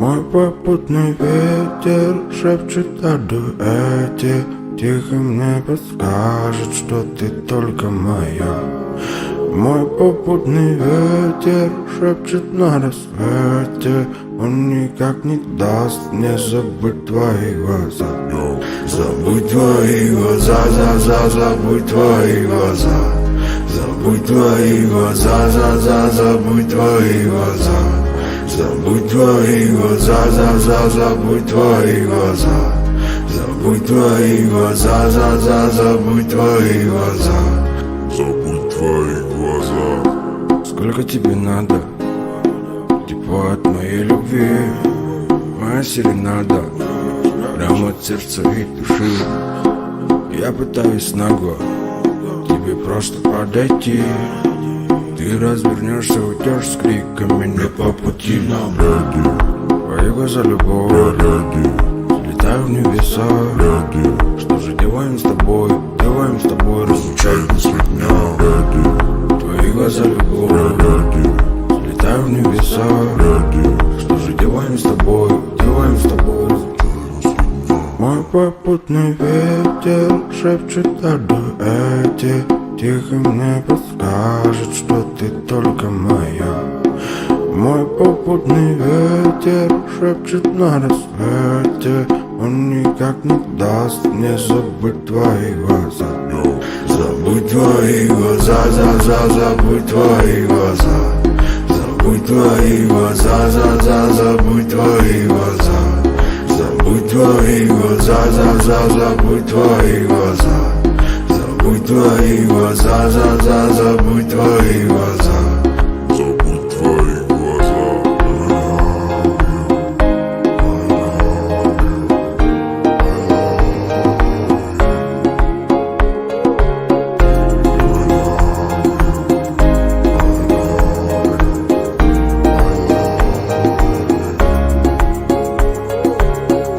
Мой попутный ветер шепчет о дуэте, тихо мне подскажет, что ты только моя. Мой попутный ветер шепчет на рассвете, он никак не даст мне забыть твои глаза. Забудь твои глаза, забудь твои глаза. Забудь твои глаза, забудь твои глаза. Забудь твои глаза, забудь твои глаза. Забудь твои глаза, забудь твои глаза. Забудь твои глаза. Сколько тебе надо? Тепло от моей любви, моя серенада, прямо от сердца и души. Я пытаюсь нагло тебе просто подойти. Ты развернешься, уйдешь с криками не по пути. Твои глаза любовь, летаю в небеса. Что же делаем с тобой, разлучать нас дня. Твои глаза любовь, летаю в небеса. Что же делаем с тобой, Мой попутный ветер шепчет о дуэте, тихо мне подскажет, что ты только моя. Мой попутный ветер шепчет на рассвете, он никак не даст мне забыть твои глаза. Забудь твои глаза, забудь твои глаза. Забудь твои глаза, забудь твои глаза. Забудь твои глаза, забудь твои глаза. Забудь твои глаза, забудь твои глаза. Забудь твои глаза.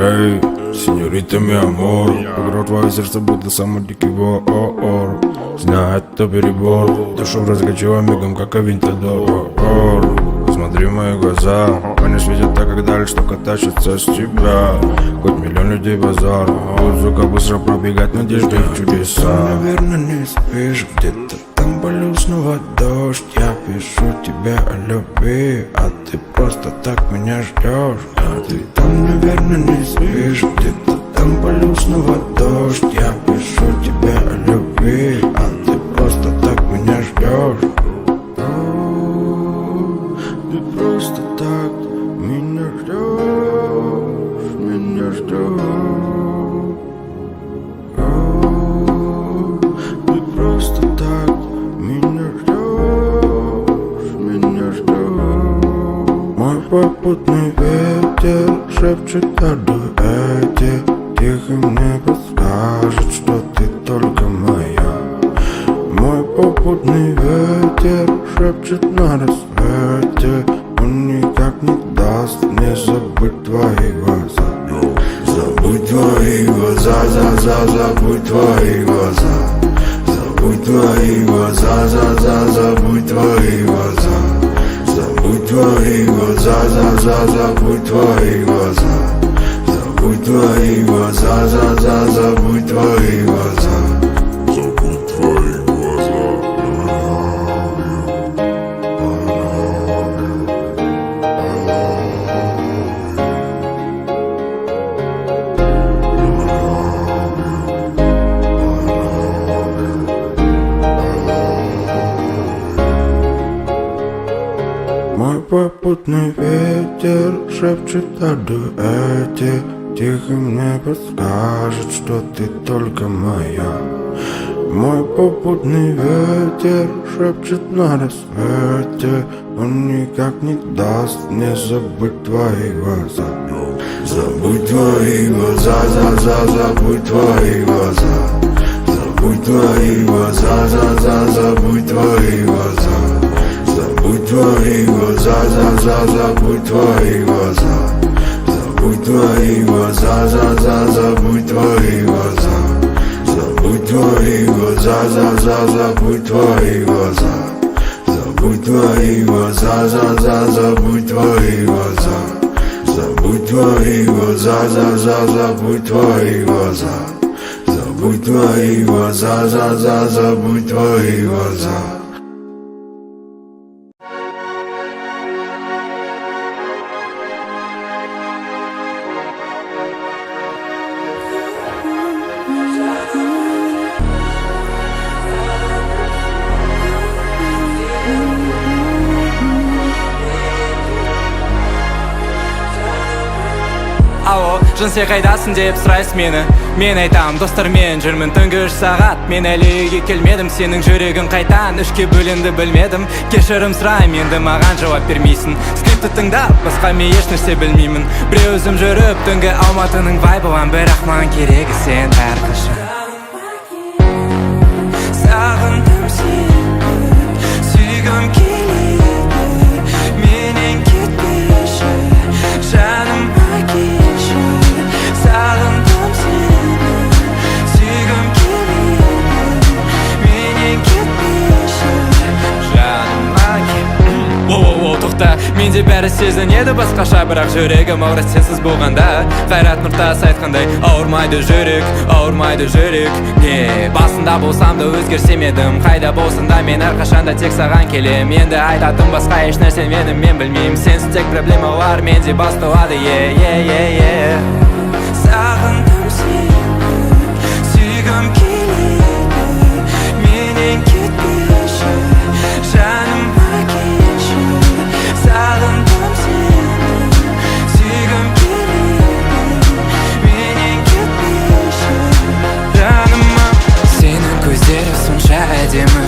Эй, сеньорита, ми амор, играл твое сердце, будто самый дикий вор. Знает, это перебор, душу разгочила мигом, как авентадор. Смотри в мои глаза, они светят так, как даль, что тащится с тебя. Хоть миллион людей базар, музыка быстро пробегать, надежды в чудеса. Наверное, не спишь, где-то там полю снова дождь. Я пишу тебе о любви, а ты просто так меня ждешь. А ты там, наверное, не спишь, где-то там полю снова дождь. Я пишу тебе о любви, а ты просто так меня ждешь. Ты просто так меня ждешь, меня ждешь. Ты просто так меня ждешь, меня ждешь. Мой попутный ветер шепчет о дуэте, тихо мне подскажет, что ты только моя. Мой попутный ветер шепчет на рассвете, он никак не даст мне забыть твои глаза. Забудь твои глаза, забудь твои глаза. Забудь твои глаза, забудь твои глаза. Забудь твои глаза, забудь твои глаза. Забудь твои глаза, забудь твои глаза. Забудь твои глаза. Мой попутный ветер шепчет о дуэте, тихо мне подскажет, что ты только моя. Мой попутный ветер шепчет на рассвете, он никак не даст мне забыть твои глаза. Забудь твои глаза, забудь твои глаза. Забудь твои глаза, забудь твои глаза. Забудь твои глаза, забудь твои глаза. Забудь твои глаза, забудь твои глаза. Забудь твои глаза, забудь твои глаза. Забудь твои глаза, забудь твои глаза. Забудь твои глаза, забудь твои глаза. Забудь твои глаза, забудь твои глаза. Ау, жын сен қайдасың деп сұрайсың мені. Мен айтам, достармен жүрмін түнгі 3 сағат. Мен әлі үйге келмедім, сенің жүрегің қайтан үшке бөлінді білмедім. Кешірім сұрайм, енді маған жауап бермейсің. Скрипті тыңдап, басқа мен еш нәрсе білмеймін. Біреу өзім жүріп, түнгі Алматының вайбыған, бірақ маған керегі сен әрқашан. Сағындым сені, сүйгім келеді, менен кетпеші, жаныма келші. Сағындым сені, сүйгім келеді, менен кетпеші, жаныма келші. Оу, тоқта, менде бәрі сезінеді басқаша, бірақ жүрегім ауырады сенсіз болғанда. Қайрат Нұртас айтқандай, ауырмайды жүрек. Не, басында болсам да өзгерсем едім, қайда болсын да мен әрқашанда тек саған келем. Енді айтатын басқа еш нәрсе мен білмеймін. Сенсіз тек проблемалар менде басталады. Сағындым сені, сүйгім келеді, менен кетпеші, жаныма келші. Сағындым сені, сүйгім келеді, менен кетпеші, жаныма. Сенің көздері сонша әдемі,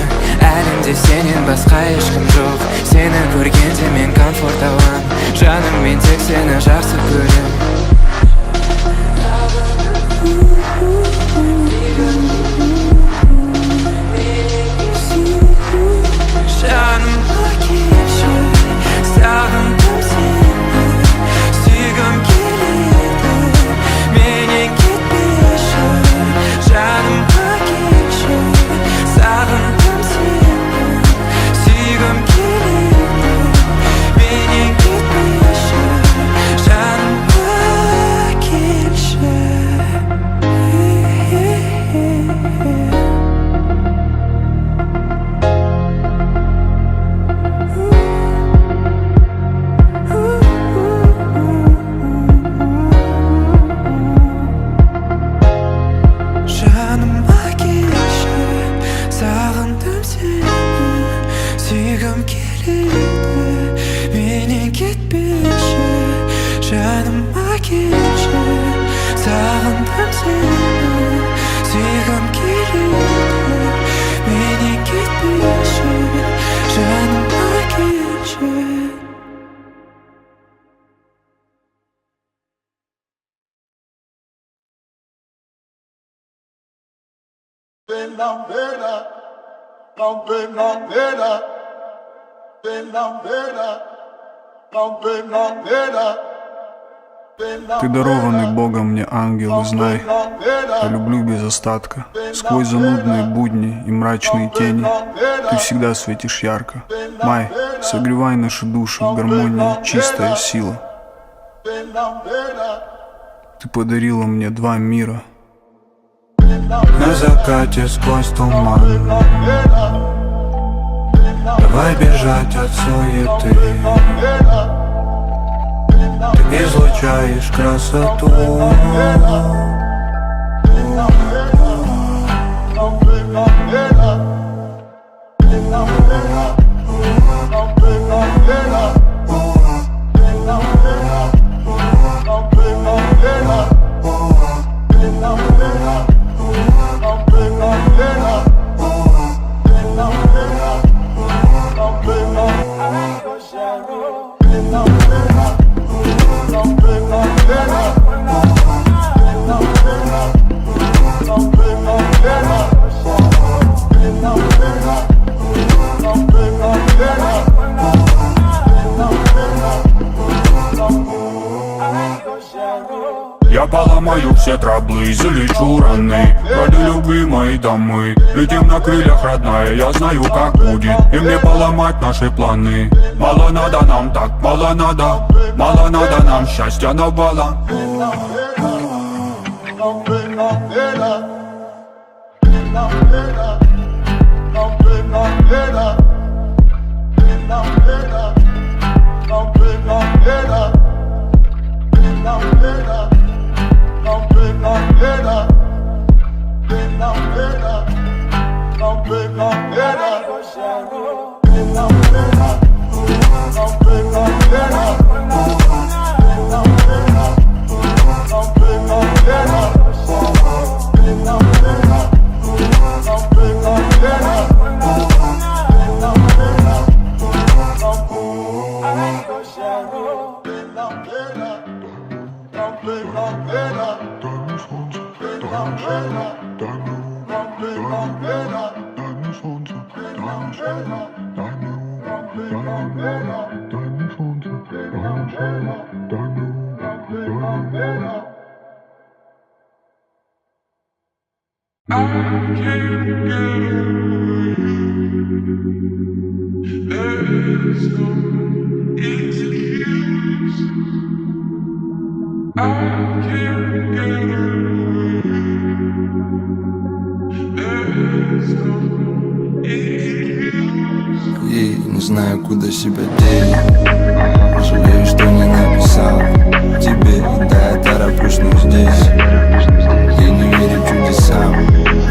әлемде сенен басқа ешкім жоқ. Сені көргенде мен комфорт алам, жаным, мен тек сені жақсы көрем. Жаныма келші, сағындым сені, сүйгім келеді, менен кетпеші, жаныма келші. Сағындым сені, сүйгім келеді, менен кетпеші, жаныма келші. Жаныма келші, сағындым сені, сүйгім келеді, менен кетпеші, жаныма келші. Сағындым сені, сүйгім келеді, менен кетпеші, жаныма келші. Ты дарованный Богом мне ангел, и знай, я люблю без остатка. Сквозь занудные будни и мрачные тени ты всегда светишь ярко. Май, согревай наши души в гармонии, чистая сила. Ты подарила мне 2 мира. На закате сквозь туман, давай бежать от суеты. Ты излучаешь красоту. Я поломал сломаю все траблы и залечу раны. Ради любимой дамы летим на крыльях, родная. Я знаю, как будет, и мне поломать наши планы. Мало надо нам так, мало надо нам счастья навала. И не знаю, куда себя деть. Жалею, что не написал тебе. Да, я тороплюсь, но здесь я не верю чудесам.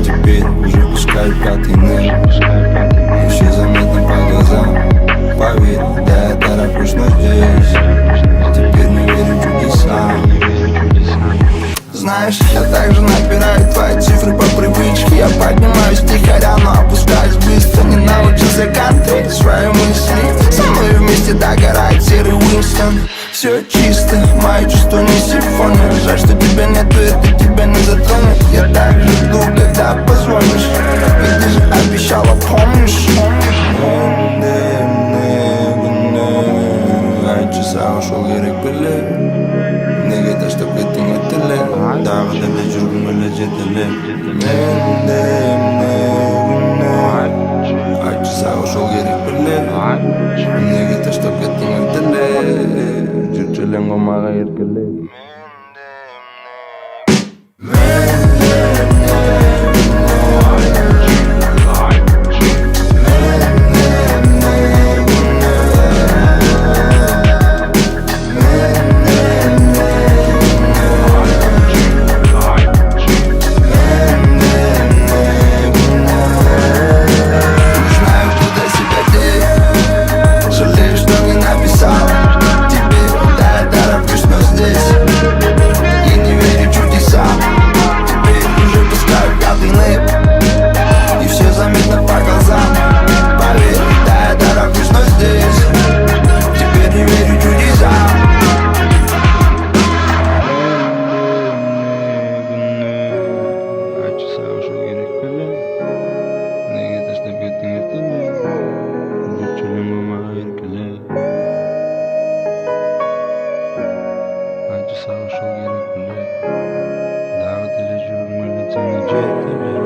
Теперь уже пускаю пятый нель, и все заметно по глазам. Поверь, да, я тороплюсь, но здесь теперь не верю чудесам. Знаешь, я также набираю твои цифры по привычке. Я поднимаюсь тихоря, но опускаюсь быстро. Не научился контролить свои мысли. Со мной вместе догорает серый Уинстон. Все чисто, мои чувства не симфония. Жаль, что тебя нету, это тебя не затронет. Я так жду, когда позвонишь, ведь ты же обещала, помнишь? Часа ушел керек біле. Неге таштап кеттің өттіле. Дағы да жүргім өлі жетіле. Айтшы саған ушол керек біле. Неге таштап кеттің өттіле. Жүрчелең қомаға еркеле. Дағы деле жүргім өлі сені жетіле.